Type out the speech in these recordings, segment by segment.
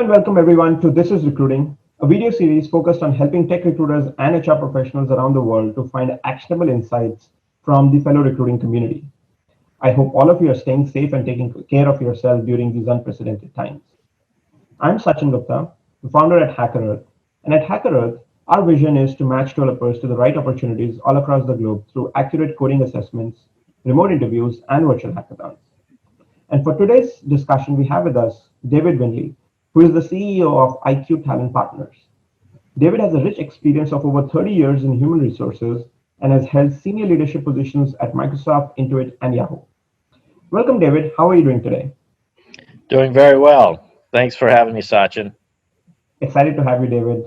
and welcome everyone to This is Recruiting, a video series focused on helping tech recruiters and HR professionals around the world to find actionable insights from the fellow recruiting community. I hope all of you are staying safe and taking care of yourself during these unprecedented times. I'm Sachin Gupta, the founder at HackerEarth, and at HackerEarth, our vision is to match developers to the right opportunities all across the globe through accurate coding assessments, remote interviews, and virtual hackathons. And for today's discussion, we have with us David Windley, who is the CEO of IQTalent Partners. David has a rich experience of over 30 years in human resources and has held senior leadership positions at Microsoft, Intuit, and Yahoo. Welcome, David. How are you doing today? Doing very well. Thanks for having me, Sachin. Excited to have you, David.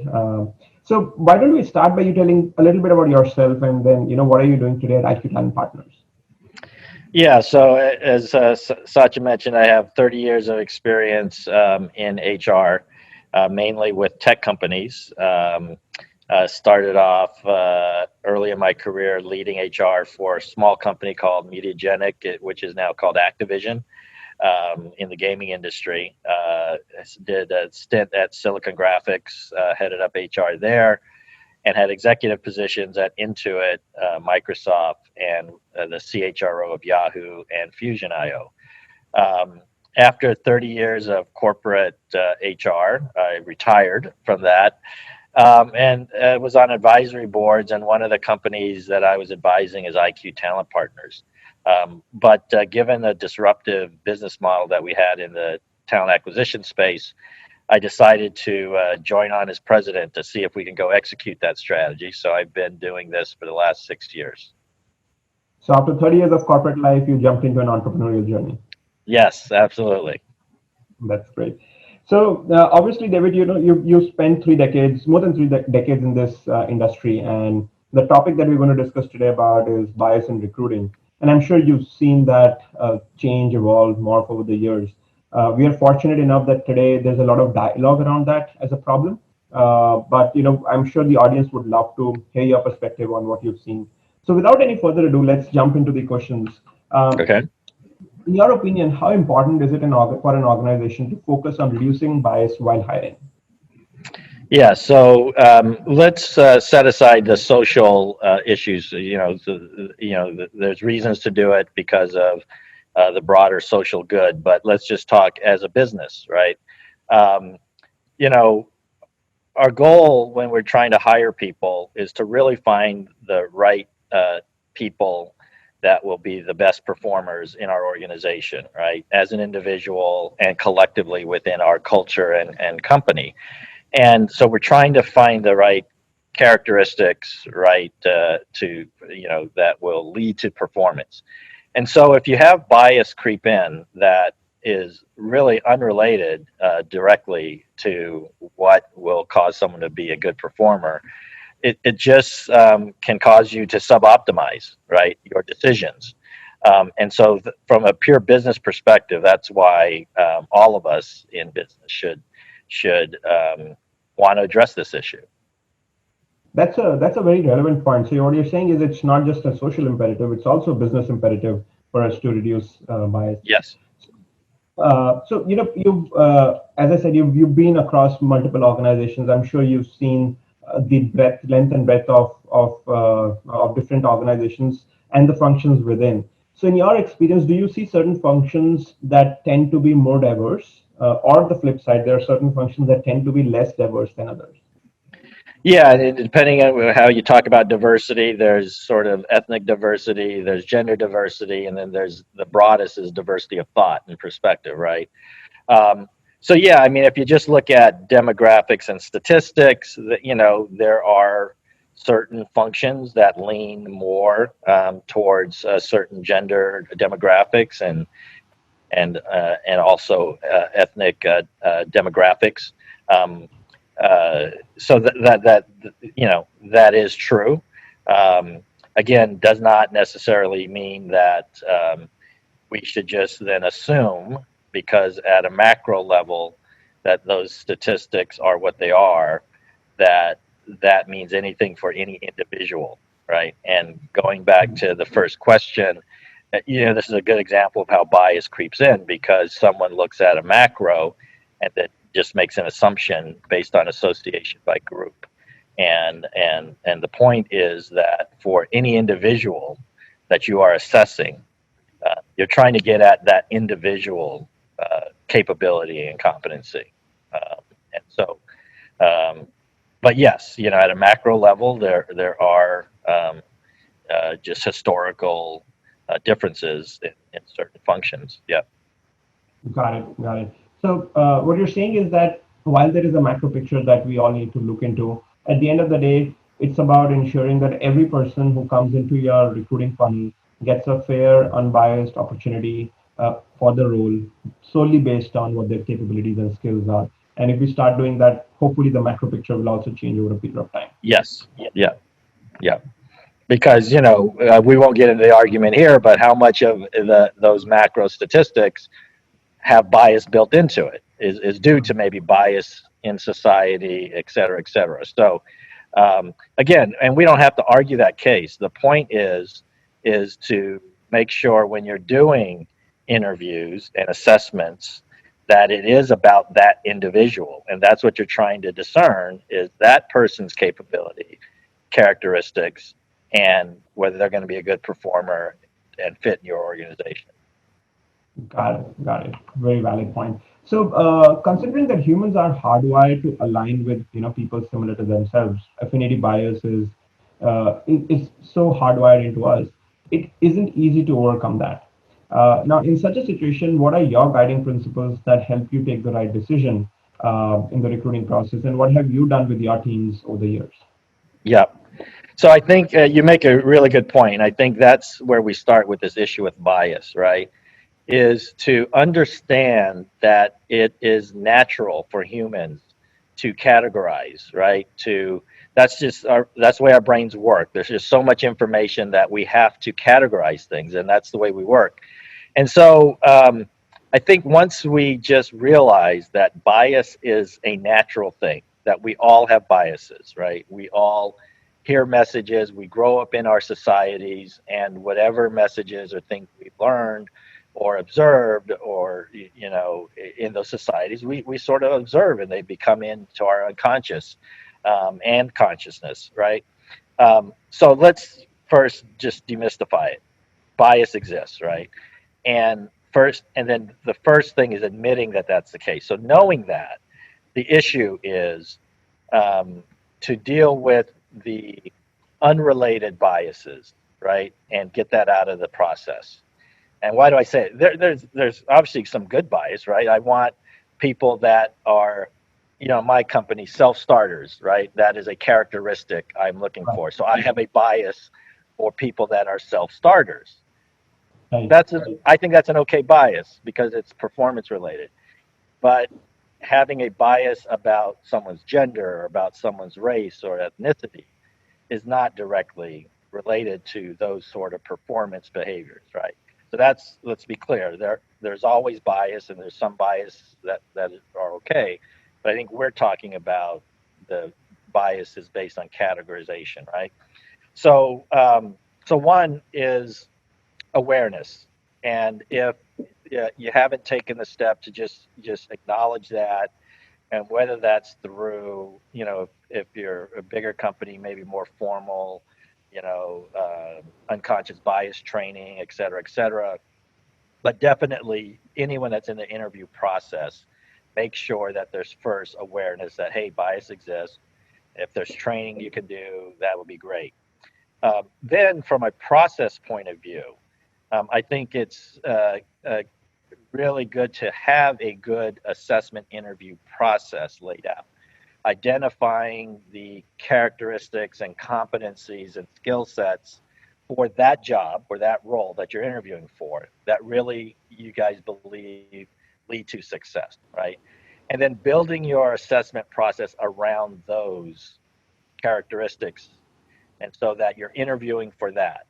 So why don't we start by you telling a little bit about yourself and then, what are you doing today at IQTalent Partners? Yeah, so as Sachin mentioned, I have 30 years of experience in HR, mainly with tech companies. Started off early in my career leading HR for a small company called Mediagenic, which is now called Activision, in the gaming industry. Did a stint at Silicon Graphics, headed up HR there, and had executive positions at Intuit, Microsoft, and the CHRO of Yahoo and Fusion.io. After 30 years of corporate HR, I retired from that and was on advisory boards, and one of the companies that I was advising is IQTalent Partners. But given the disruptive business model that we had in the talent acquisition space, I decided to join on as president to see if we can go execute that strategy. So I've been doing this for the last 6 years. So after 30 years of corporate life, you jumped into an entrepreneurial journey. Yes, absolutely. That's great. So obviously, David, you spent 3 decades, more than decades in this industry, and the topic that we're going to discuss today about is bias in recruiting. And I'm sure you've seen that change, evolve, morph over the years. We are fortunate enough that today there's a lot of dialogue around that as a problem. But I'm sure the audience would love to hear your perspective on what you've seen. So without any further ado, let's jump into the questions. Okay. In your opinion, how important is it for an organization to focus on reducing bias while hiring? Yeah, so let's set aside the social issues. There's reasons to do it because of the broader social good, but let's just talk as a business, right? You know, our goal when we're trying to hire people is to really find the right people that will be the best performers in our organization, right? As an individual and collectively within our culture and company. And so we're trying to find the right characteristics, right, that will lead to performance. And so if you have bias creep in that is really unrelated directly to what will cause someone to be a good performer, it just can cause you to suboptimize, right, your decisions. And so from a pure business perspective, that's why all of us in business should want to address this issue. That's a very relevant point. So what you're saying is it's not just a social imperative; it's also a business imperative for us to reduce bias. Yes. So you've as I said, you've been across multiple organizations. I'm sure you've seen the length and breadth of different organizations and the functions within. So in your experience, do you see certain functions that tend to be more diverse, or the flip side, there are certain functions that tend to be less diverse than others? Yeah, depending on how you talk about diversity, there's sort of ethnic diversity, there's gender diversity, and then there's the broadest is diversity of thought and perspective, right? So yeah, I mean, if you just look at demographics and statistics, there are certain functions that lean more towards certain gender demographics and also ethnic demographics. So that is true. Again, does not necessarily mean that we should just then assume, because at a macro level that those statistics are what they are, that means anything for any individual, right? And going back to the first question, this is a good example of how bias creeps in, because someone looks at a macro and that just makes an assumption based on association by group. And the point is that for any individual that you are assessing, you're trying to get at that individual capability and competency. And so, but yes, at a macro level, there are just historical differences in certain functions. Yeah. Got it. Got it. So what you're saying is that while there is a macro picture that we all need to look into, at the end of the day, it's about ensuring that every person who comes into your recruiting funnel gets a fair, unbiased opportunity for the role, solely based on what their capabilities and skills are. And if we start doing that, hopefully the macro picture will also change over a period of time. Yes. Yeah. Yeah. Because we won't get into the argument here, but how much of those macro statistics have bias built into it is due to maybe bias in society, et cetera, et cetera. So again, and we don't have to argue that case. The point is to make sure when you're doing interviews and assessments that it is about that individual, and that's what you're trying to discern is that person's capability, characteristics, and whether they're going to be a good performer and fit in your organization. Got it. Got it. Very valid point. So, considering that humans are hardwired to align with people similar to themselves, affinity bias is so hardwired into us. It isn't easy to overcome that. Now, in such a situation, what are your guiding principles that help you take the right decision in the recruiting process, and what have you done with your teams over the years? Yeah. So I think you make a really good point. I think that's where we start with this issue with bias, right? Is to understand that it is natural for humans to categorize, right? That's the way our brains work. There's just so much information that we have to categorize things, and that's the way we work. And so I think once we just realize that bias is a natural thing, that we all have biases, right? We all hear messages, we grow up in our societies, and whatever messages or things we've learned or observed or in those societies we sort of observe, and they become into our unconscious and consciousness, right? So let's first just demystify it. Bias exists, right? And then the first thing is admitting that that's the case. So knowing that, the issue is to deal with the unrelated biases, right, and get that out of the process. And why do I say it? There's obviously some good bias, right? I want people that are, my company, self-starters, right? That is a characteristic I'm looking for. So I have a bias for people that are self-starters. Right. I think that's an okay bias because it's performance related. But having a bias about someone's gender or about someone's race or ethnicity is not directly related to those sort of performance behaviors, right? So let's be clear, there's always bias, and there's some bias that are okay, but I think we're talking about the biases based on categorization, right? So so one is awareness, and if you haven't taken the step to just acknowledge that, and whether that's through, if you're a bigger company, maybe more formal, unconscious bias training, et cetera, et cetera. But definitely anyone that's in the interview process, make sure that there's first awareness that, hey, bias exists. If there's training you can do, that would be great. Then from a process point of view, I think it's really good to have a good assessment interview process laid out, identifying the characteristics and competencies and skill sets for that job or that role that you're interviewing for that really you guys believe lead to success, right? And then building your assessment process around those characteristics, and so that you're interviewing for that,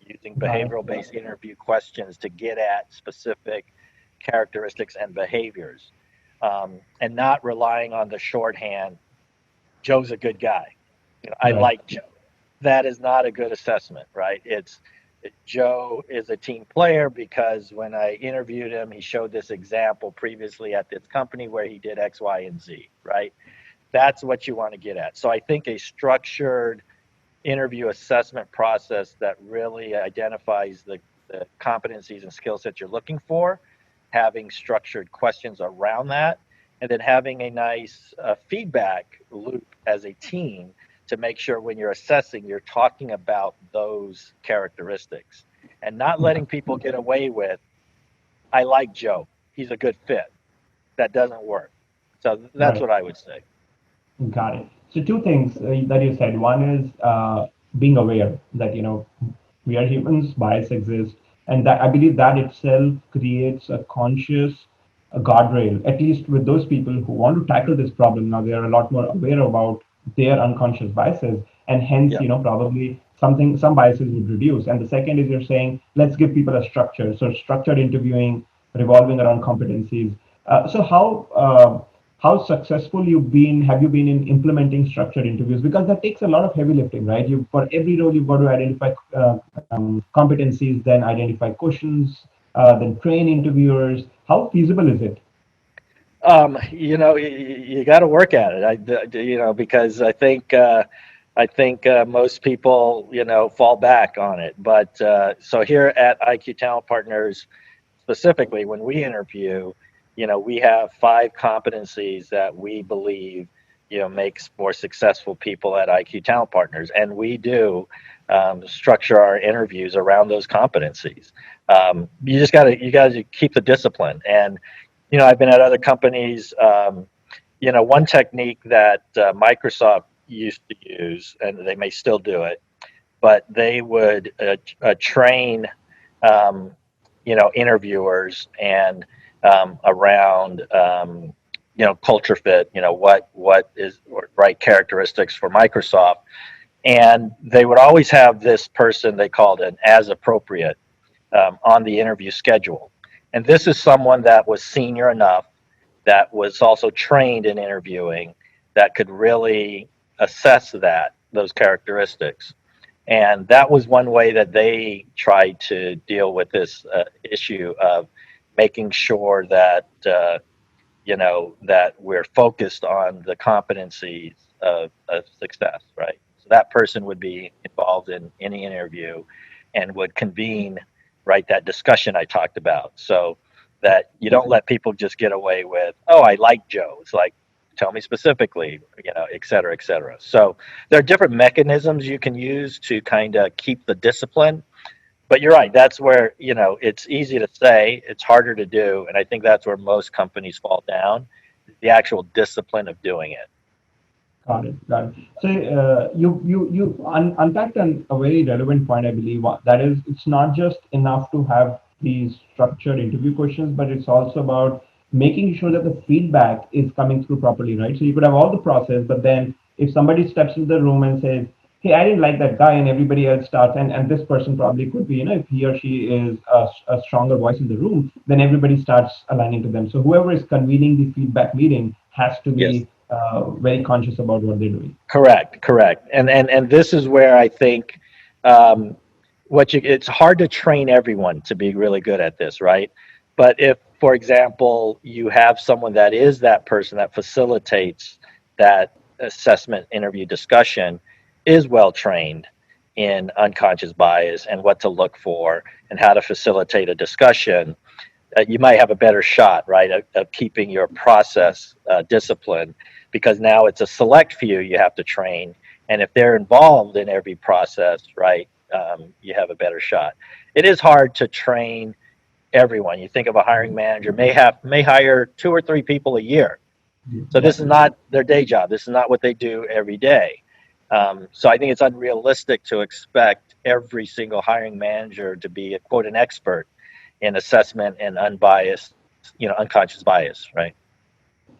using behavioral based interview questions to get at specific characteristics and behaviors, and not relying on the shorthand, Joe's a good guy. I like Joe. That is not a good assessment, right? Joe is a team player because when I interviewed him, he showed this example previously at this company where he did X, Y, and Z, right? That's what you want to get at. So I think a structured interview assessment process that really identifies the competencies and skill sets you're looking for, having structured questions around that, and then having a nice feedback loop as a team to make sure when you're assessing, you're talking about those characteristics and not letting people get away with, I like Joe, he's a good fit. That doesn't work. So that's Right. what I would say. Got it. So two things that you said. One is being aware that we are humans, bias exists, and that I believe that itself creates a conscious guardrail. At least with those people who want to tackle this problem, now they are a lot more aware about their unconscious biases, and hence Yeah. probably some biases would reduce. And the second is you're saying let's give people a structure. So structured interviewing revolving around competencies. So how successful have you been in implementing structured interviews, because that takes a lot of heavy lifting, right? You For every role you've got to identify competencies, then identify questions, then train interviewers. How feasible is it? You got to work at it. Because I think most people, fall back on it. But so here at IQTalent Partners, specifically when we interview, we have 5 competencies that we believe, makes more successful people at IQTalent Partners, and we do structure our interviews around those competencies. You got to keep the discipline, and I've been at other companies. One technique that Microsoft used to use, and they may still do it, but they would train, interviewers and around, culture fit. What is right characteristics for Microsoft, and they would always have this person they called an as appropriate on the interview schedule. And this is someone that was senior enough, that was also trained in interviewing, that could really assess those characteristics. And that was one way that they tried to deal with this issue of making sure that that we're focused on the competencies of success, right? So that person would be involved in any interview and would convene, right, that discussion I talked about. So that you don't let people just get away with, oh, I like Joe. It's like, tell me specifically, et cetera, et cetera. So there are different mechanisms you can use to kind of keep the discipline. But you're right. That's where, it's easy to say, it's harder to do. And I think that's where most companies fall down, the actual discipline of doing it. Got it. Got it. So you unpacked a very relevant point, I believe. That is, it's not just enough to have these structured interview questions, but it's also about making sure that the feedback is coming through properly, right? So you could have all the process, but then if somebody steps into the room and says, "Hey, I didn't like that guy," and everybody else starts, and this person probably could be, if he or she is a stronger voice in the room, then everybody starts aligning to them. So whoever is convening the feedback meeting has to Yes. be very conscious about what they're doing. Correct. And this is where I think it's hard to train everyone to be really good at this, right? But if, for example, you have someone that is that person that facilitates that assessment interview discussion, is well trained in unconscious bias and what to look for and how to facilitate a discussion, you might have a better shot, right, of keeping your process discipline, because now it's a select few you have to train, and if they're involved in every process, right, you have a better shot. It is hard to train everyone. You think of a hiring manager may hire 2 or 3 people a year, so Yeah. this is not their day job. This is not what they do every day. So I think it's unrealistic to expect every single hiring manager to be a quote an expert in assessment and unbiased, unconscious bias, right?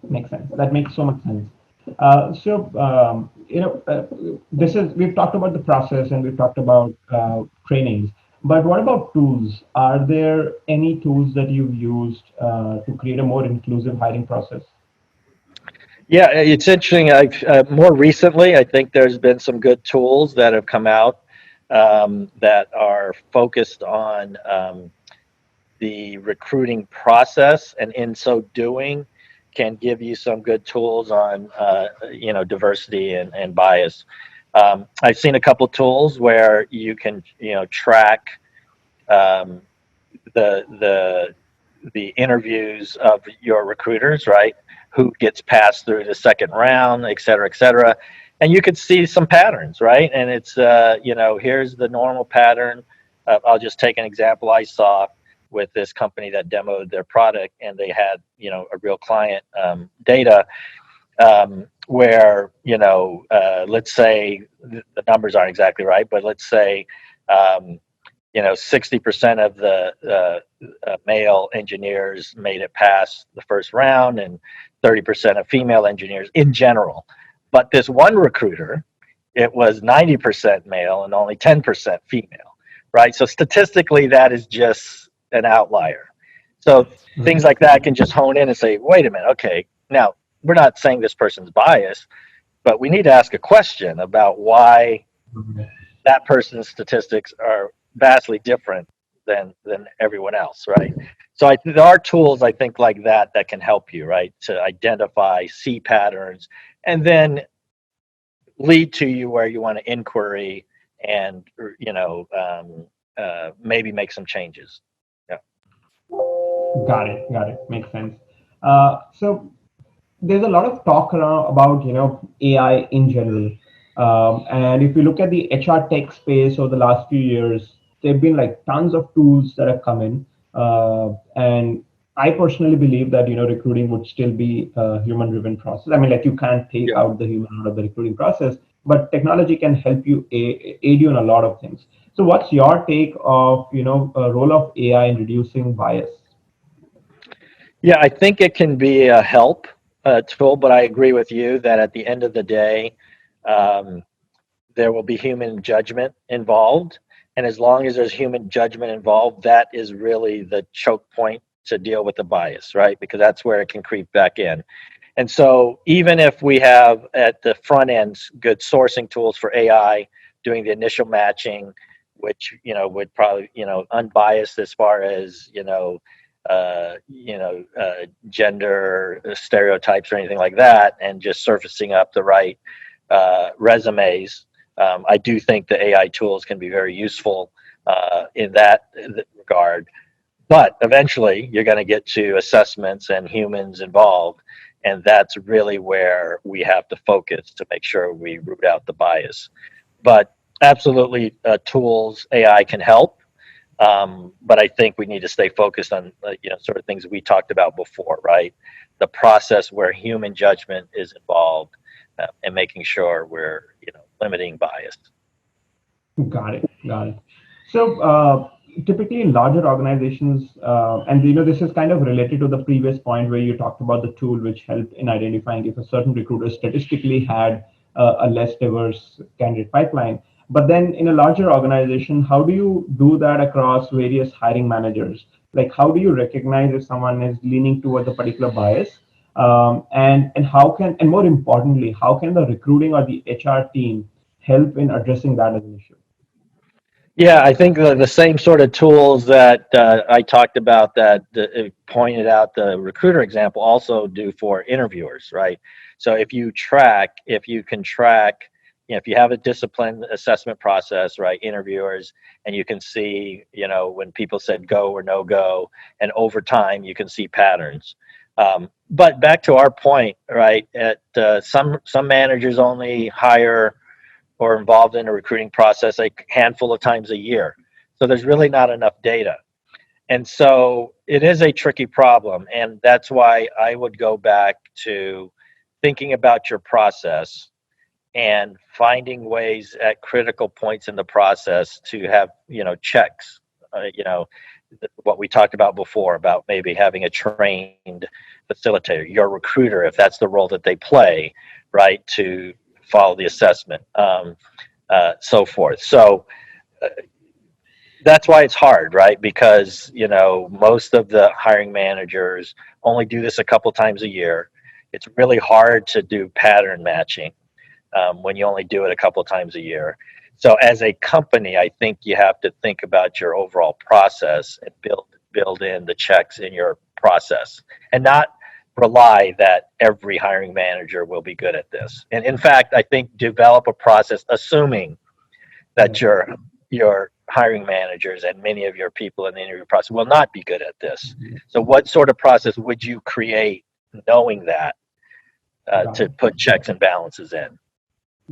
Makes sense. That makes so much sense. This is we've talked about the process and we've talked about trainings, but what about tools? Are there any tools that you've used to create a more inclusive hiring process? Yeah, it's interesting. I've more recently, I think there's been some good tools that have come out. that are focused on the recruiting process, and in so doing, can give you some good tools on diversity and bias. I've seen a couple tools where you can track um, the the interviews of your recruiters, right? Who gets passed through the second round, et cetera, et cetera. And you could see some patterns, right? And it's, here's the normal pattern. I'll just take an example I saw with this company that demoed their product, and they had, a real client data where, let's say the numbers aren't exactly right, but let's say, 60% of the male engineers made it past the first round, and 30% of female engineers in general. But this one recruiter, it was 90% male and only 10% female, right? So statistically, that is just an outlier. So things like that can just hone in and say, wait a minute, okay, now we're not saying this person's biased, but we need to ask a question about why that person's statistics are vastly different than everyone else, right? So there are tools I think like that can help you, right, to identify, see patterns, and then lead to you where you want to inquiry and maybe make some changes. Yeah. Got it. Got it. Makes sense. So there's a lot of talk around about AI in general, and if you look at the HR tech space over the last few years, there've been like tons of tools that have come in, and I personally believe that recruiting would still be a human-driven process. I mean, like you can't take Yeah. out the human out of the recruiting process, but technology can help you aid you in a lot of things. So, what's your take of role of AI in reducing bias? Yeah, I think it can be a help tool, but I agree with you that at the end of the day, um, there will be human judgment involved. And as long as there's human judgment involved, that is really the choke point to deal with the bias, right? Because that's where it can creep back in. And so even if we have at the front end good sourcing tools for AI doing the initial matching, which would probably unbiased as far as gender stereotypes or anything like that, and just surfacing up the right resumes. I do think the AI tools can be very useful in that regard. But eventually, you're going to get to assessments and humans involved, and that's really where we have to focus to make sure we root out the bias. But absolutely, tools, AI can help. But I think we need to stay focused on sort of things we talked about before, right? The process where human judgment is involved, and making sure we're limiting bias. Got it. Got it. So typically in larger organizations, and this is kind of related to the previous point where you talked about the tool which helped in identifying if a certain recruiter statistically had a less diverse candidate pipeline. But then in a larger organization, how do you do that across various hiring managers? Like how do you recognize if someone is leaning towards a particular bias? And how can, and more importantly, how can the recruiting or the HR team help in addressing that as an issue? Yeah, I think the same sort of tools that I talked about that pointed out the recruiter example also do for interviewers, right? So if you can track, if you have a disciplined assessment process, right, interviewers, and you can see, when people said go or no go, and over time you can see patterns. But back to our point, right? At some managers only hire or involved in a recruiting process a handful of times a year. So there's really not enough data. And so it is a tricky problem. And that's why I would go back to thinking about your process and finding ways at critical points in the process to have, checks, what we talked about before about maybe having a trained facilitator, your recruiter, if that's the role that they play, right, to follow the assessment, so forth. So that's why it's hard, right? Because most of the hiring managers only do this a couple times a year. It's really hard to do pattern matching when you only do it a couple times a year. So as a company, I think you have to think about your overall process and build in the checks in your process, and not rely that every hiring manager will be good at this. And in fact, I think develop a process assuming that your hiring managers and many of your people in the interview process will not be good at this. So what sort of process would you create knowing that Got to it. put checks and balances in?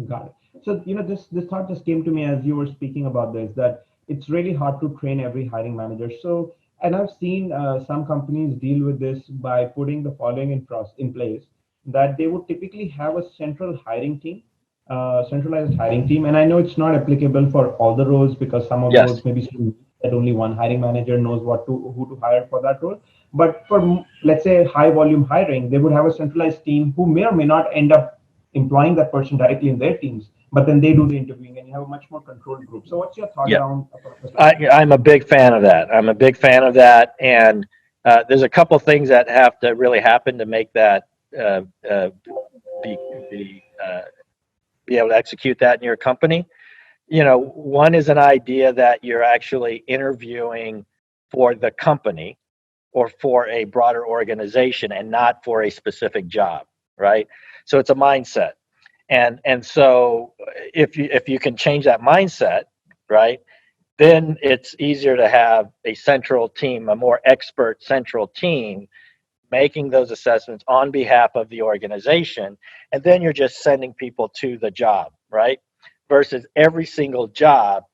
Got it. So, this thought just came to me as you were speaking about this, that it's really hard to train every hiring manager. So, and I've seen some companies deal with this by putting the following in place, that they would typically have a centralized hiring team. And I know it's not applicable for all the roles because some of the Yes. roles maybe that only one hiring manager knows who to hire for that role. But for, let's say, high volume hiring, they would have a centralized team who may or may not end up employing that person directly in their teams, but then they do the interviewing and you have a much more controlled group. So what's your thought Yeah. around a process like that? I'm a big fan of that. I'm a big fan of that. And there's a couple things that have to really happen to make that uh, uh, be, be, uh, be able to execute that in your company. One is an idea that you're actually interviewing for the company or for a broader organization and not for a specific job, right? So it's a mindset. And so if you can change that mindset, right, then it's easier to have a central team, a more expert central team making those assessments on behalf of the organization. And then you're just sending people to the job, right? Versus every single job,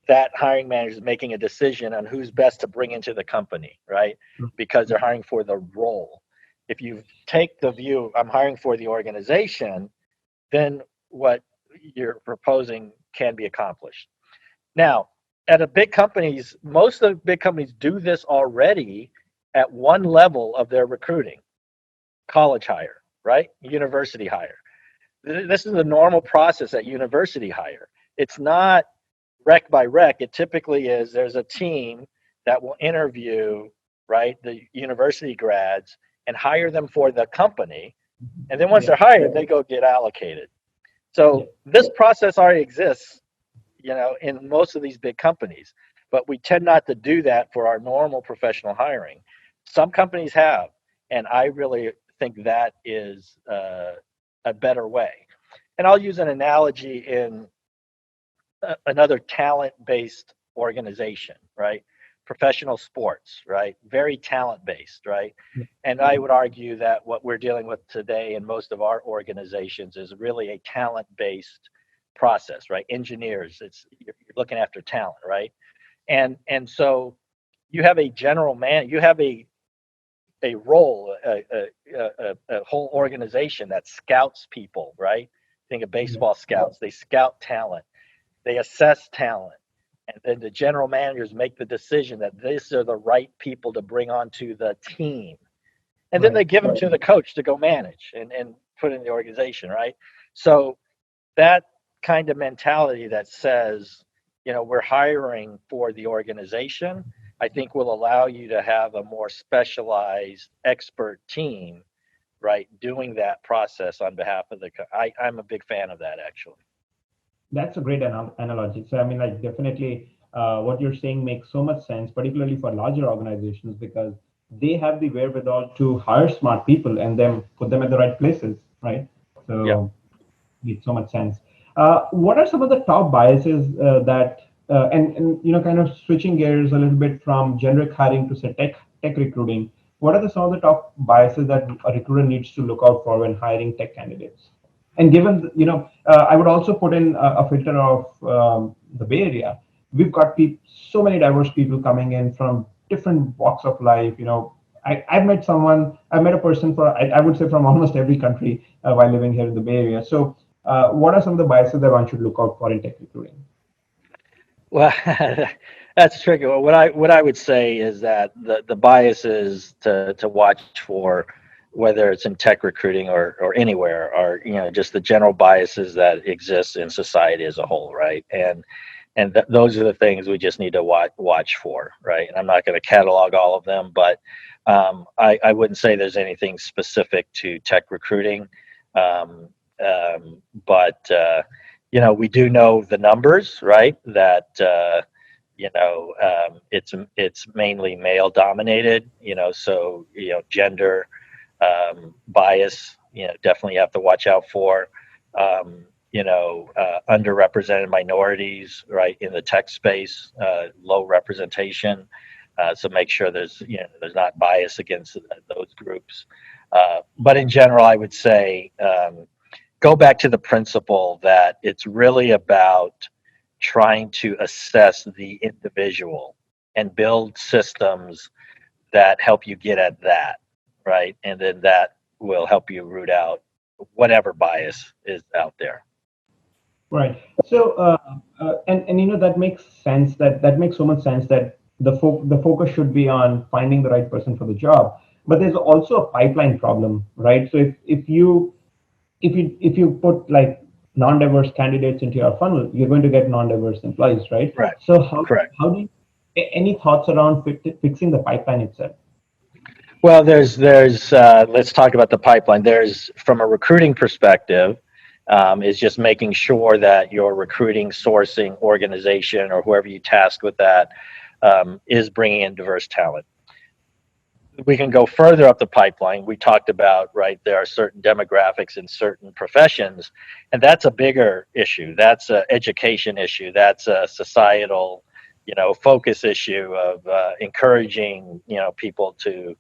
that hiring manager is making a decision on who's best to bring into the company, right? Because they're hiring for the role. If you take the view, I'm hiring for the organization, then what you're proposing can be accomplished. Now, at a big companies, most of the big companies do this already at one level of their recruiting: college hire, right? University hire. This is the normal process at university hire. It's not rec by rec. It typically is there's a team that will interview, right, the university grads and hire them for the company. And then once Yeah, they're hired, they go get allocated. yeah, So this process already exists, in most of these big companies, but we tend not to do that for our normal professional hiring. Some companies have, and I really think that is a better way. And I'll use an analogy in another talent-based organization, right? Professional sports, right? Very talent-based, right? yeah, And I would argue that what we're dealing with today in most of our organizations is really a talent-based process, right? Engineers, you're looking after talent, right? And so you have a general man, you have a role, a whole organization that scouts people, right? Think of yeah. baseball scouts. They scout talent, they assess talent, and then the general managers make the decision that these are the right people to bring onto the team. And then Right. they give them to the coach to go manage and put in the organization, right? So that kind of mentality that says, we're hiring for the organization, I think will allow you to have a more specialized expert team, right, doing that process on behalf of I'm a big fan of that, actually. That's a great analogy. So, I mean, like, definitely, what you're saying makes so much sense, particularly for larger organizations, because they have the wherewithal to hire smart people and then put them at the right places, right? Yeah. So, makes so much sense. What are some of the top biases and kind of switching gears a little bit from generic hiring to say tech recruiting? What are some of the top biases that a recruiter needs to look out for when hiring tech candidates? And given, I would also put in a filter of the Bay Area. We've got so many diverse people coming in from different walks of life. I've met a person I would say from almost every country while living here in the Bay Area. So, what are some of the biases that one should look out for in tech recruiting? Well, that's tricky. Well, what I would say is that the biases to watch for, whether it's in tech recruiting or anywhere, are just the general biases that exist in society as a whole, right? And those are the things we just need to watch for, right? And I'm not going to catalog all of them, but I wouldn't say there's anything specific to tech recruiting, um, but we do know the numbers, right? That it's mainly male dominated. So gender bias. Definitely have to watch out for. Underrepresented minorities, right, in the tech space, low representation. So make sure there's not bias against those groups. But in general, I would say go back to the principle that it's really about trying to assess the individual and build systems that help you get at that, right? And then that will help you root out whatever bias is out there. Right. So, and that makes sense. That makes so much sense that the focus should be on finding the right person for the job. But there's also a pipeline problem, right? So if you put like non-diverse candidates into your funnel, you're going to get non-diverse employees, right? Right. So how Correct. how do you, any thoughts around fixing the pipeline itself? Well, there's let's talk about the pipeline. There's, from a recruiting perspective, is just making sure that your recruiting sourcing organization or whoever you task with that is bringing in diverse talent. We can go further up the pipeline. We talked about, right, there are certain demographics in certain professions, and that's a bigger issue. That's an education issue. That's a societal, focus issue of encouraging, people to,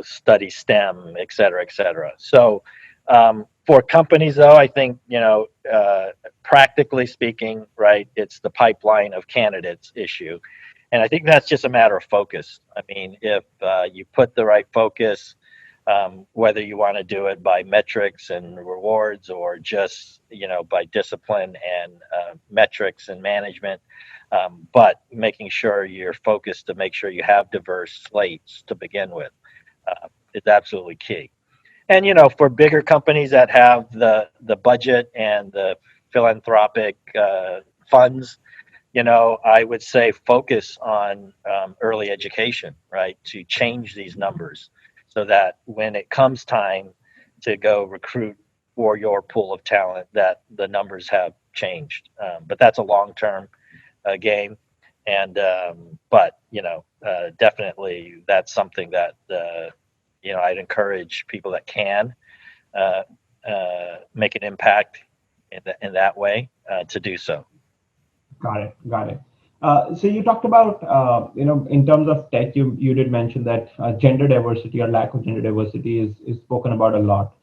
study STEM, et cetera, et cetera. So for companies, though, I think, practically speaking, right, it's the pipeline of candidates issue. And I think that's just a matter of focus. I mean, if you put the right focus, whether you want to do it by metrics and rewards or just, by discipline and metrics and management, but making sure you're focused to make sure you have diverse slates to begin with is absolutely key. And, for bigger companies that have the budget and the philanthropic funds, I would say focus on early education, right, to change these numbers so that when it comes time to go recruit for your pool of talent, that the numbers have changed. But that's a long-term game. And, but, definitely that's something that, I'd encourage people that can make an impact in that way to do so. Got it. Got it. So you talked about, in terms of tech, you did mention that gender diversity or lack of gender diversity is spoken about a lot.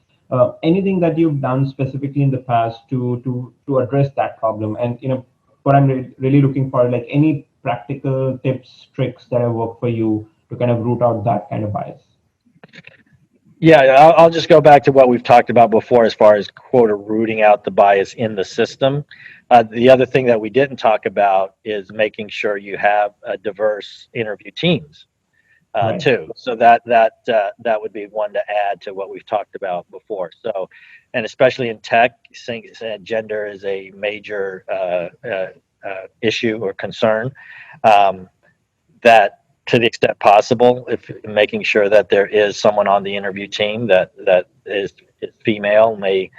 Anything that you've done specifically in the past to address that problem? And what I'm really looking for, like any practical tips, tricks that have worked for you to kind of root out that kind of bias. Yeah, I'll just go back to what we've talked about before as far as quote rooting out the bias in the system. The other thing that we didn't talk about is making sure you have diverse interview teams Right. too. So that would be one to add to what we've talked about before. So, and especially in tech, gender is a major issue or concern. That to the extent possible, if making sure that there is someone on the interview team that is female may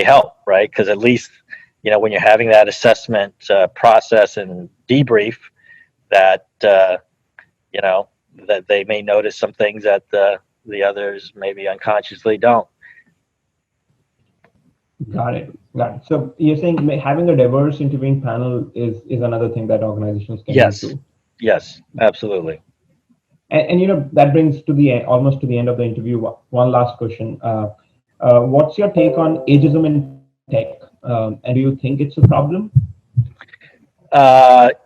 help, right? Because at least when you're having that assessment process and debrief, that that they may notice some things that the others maybe unconsciously don't. Got it. Got it. So you're saying having a diverse interviewing panel is another thing that organizations can Yes. do too. Yes, absolutely. And that brings to the almost to the end of the interview. One last question: what's your take on ageism in tech? And do you think it's a problem?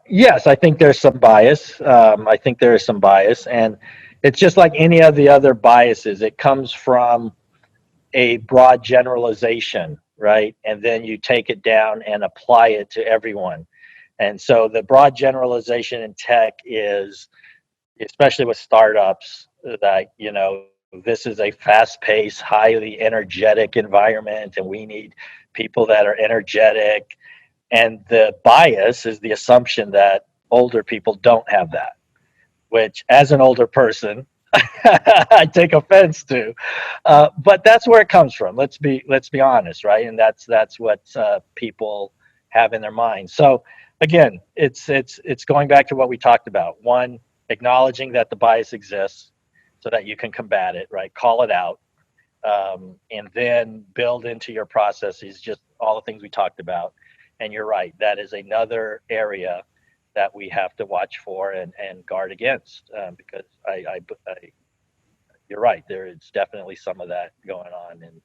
Yes, I think there's some bias. I think there is some bias, and it's just like any of the other biases. It comes from a broad generalization, right? And then you take it down and apply it to everyone. And so the broad generalization in tech is, especially with startups, that this is a fast-paced, highly energetic environment, and we need people that are energetic. And the bias is the assumption that older people don't have that, which, as an older person, I take offense to. But that's where it comes from. Let's be honest, right? And that's what people have in their minds. So again, it's going back to what we talked about. One, acknowledging that the bias exists so that you can combat it, right? Call it out. And then build into your processes just all the things we talked about. And you're right, that is another area that we have to watch for and guard against, because you're right, there is definitely some of that going on in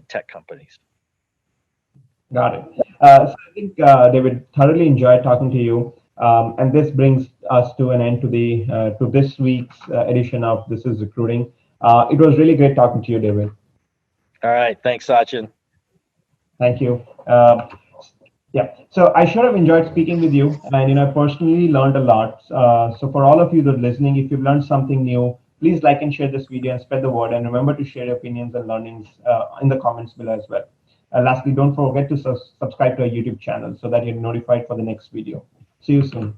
tech companies. Got it. So I think, David, thoroughly enjoyed talking to you. And this brings us to an end to the to this week's edition of This is Recruiting. It was really great talking to you, David. All right, thanks, Sachin. Thank you. Yeah, so I sure have enjoyed speaking with you, and I personally learned a lot. So for all of you that are listening, if you've learned something new, please like and share this video and spread the word. And remember to share your opinions and learnings in the comments below as well. Lastly, don't forget to subscribe to our YouTube channel so that you're notified for the next video. See you soon.